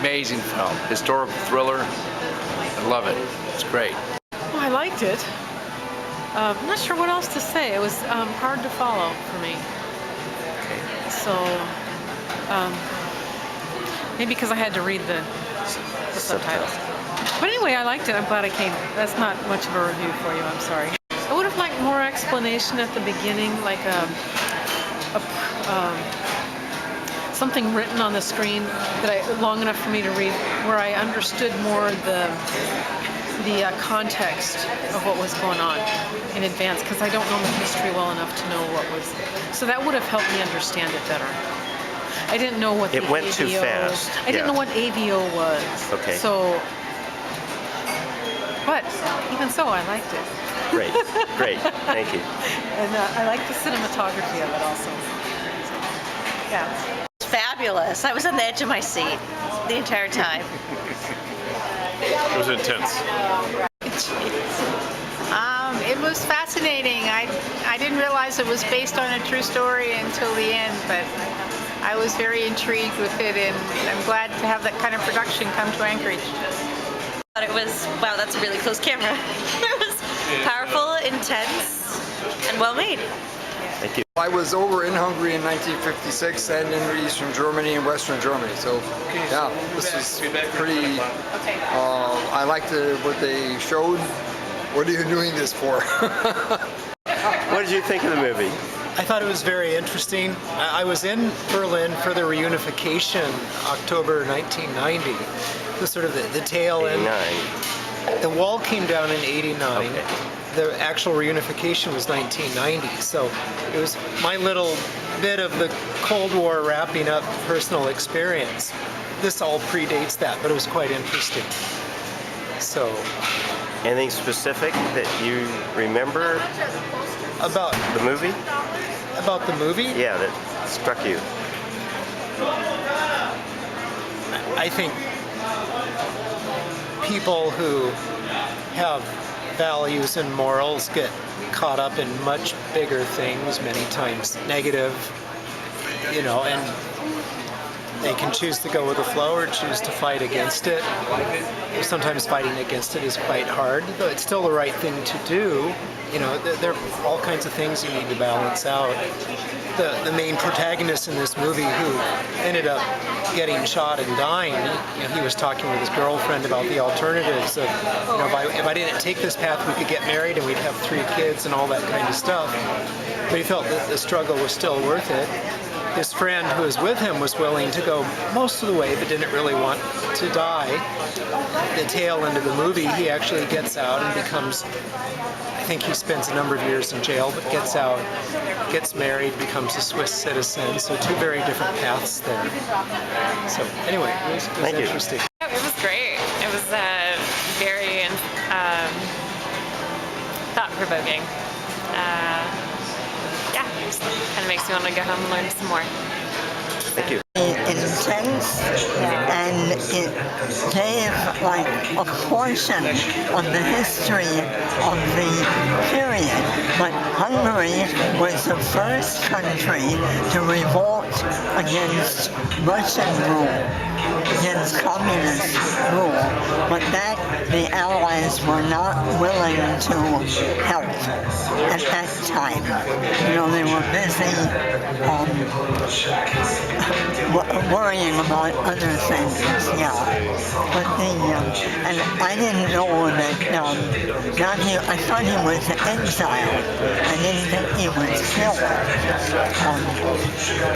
amazing film. Historical thriller. I love it. It's great. Well, I liked it. I'm not sure what else to say. It was hard to follow for me. So, maybe because I had to read the subtitles. But anyway, I liked it. I'm glad I came. That's not much of a review for you. I'm sorry. I would have liked more explanation at the beginning, like something written on the screen long enough for me to read, where I understood more the context of what was going on in advance, because I don't know the history well enough to know what was. So that would have helped me understand it better. I didn't know what it went too fast. I didn't know what AVO was. Okay. So, but even so, I liked it. Great, great. Thank you. And I like the cinematography of it also. So, yeah. It's fabulous. I was on the edge of my seat the entire time. It was intense. It was fascinating. I didn't realize it was based on a true story until the end, but I was very intrigued with it, and I'm glad to have that kind of production come to Anchorage. It was, wow, that's a really close camera. It was powerful, intense, and well made. Thank you. I was over in Hungary in 1956 and in Eastern Germany and Western Germany. So, yeah, this was pretty. I liked what they showed. What are you doing this for? What did you think of the movie? I thought it was very interesting. I was in Berlin for the reunification, October 1990. It was sort of the tail end. 89. The wall came down in 89. Okay. The actual reunification was 1990. So it was my little bit of the Cold War wrapping up personal experience. This all predates that, but it was quite interesting. So. Anything specific that you remember about the movie? About the movie? Yeah, that struck you. I think people who have values and morals get caught up in much bigger things, many times negative, and they can choose to go with the flow or choose to fight against it. Sometimes fighting against it is quite hard, though it's still the right thing to do. There are all kinds of things you need to balance out. The main protagonist in this movie, who ended up getting shot and dying, he was talking with his girlfriend about the alternatives of, if I didn't take this path, we could get married and we'd have 3 kids and all that kind of stuff. But he felt that the struggle was still worth it. His friend who was with him was willing to go most of the way, but didn't really want to die. The tail end of the movie, he actually gets out and becomes, I think he spends a number of years in jail, but gets out, gets married, becomes a Swiss citizen. So 2 very different paths there. So anyway, it was interesting. It was great. It was very thought-provoking. Kind of makes me want to go home and learn some more. Thank you. Intense, and it gave like a portion of the history of the period. But Hungary was the first country to revolt against Russian rule, against communist rule. But that the Allies were not willing to help at that time. They were busy worrying about other things, But and I didn't know that, I thought he was exiled. I didn't think he was killed.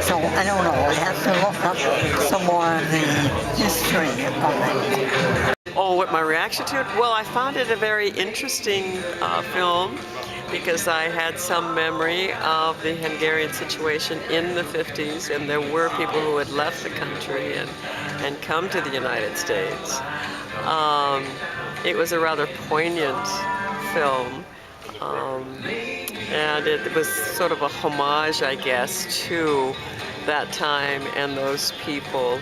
So I don't know, I have to look up some more of the history of it. Oh, what my reaction to it? Well, I found it a very interesting film, because I had some memory of the Hungarian situation in the 50s, and there were people who had left the country and come to the United States. It was a rather poignant film, and it was sort of a homage, I guess, to that time and those people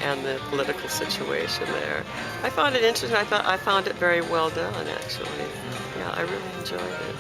and the political situation there. I found it interesting. I found it very well done, actually. Yeah, I really enjoyed it.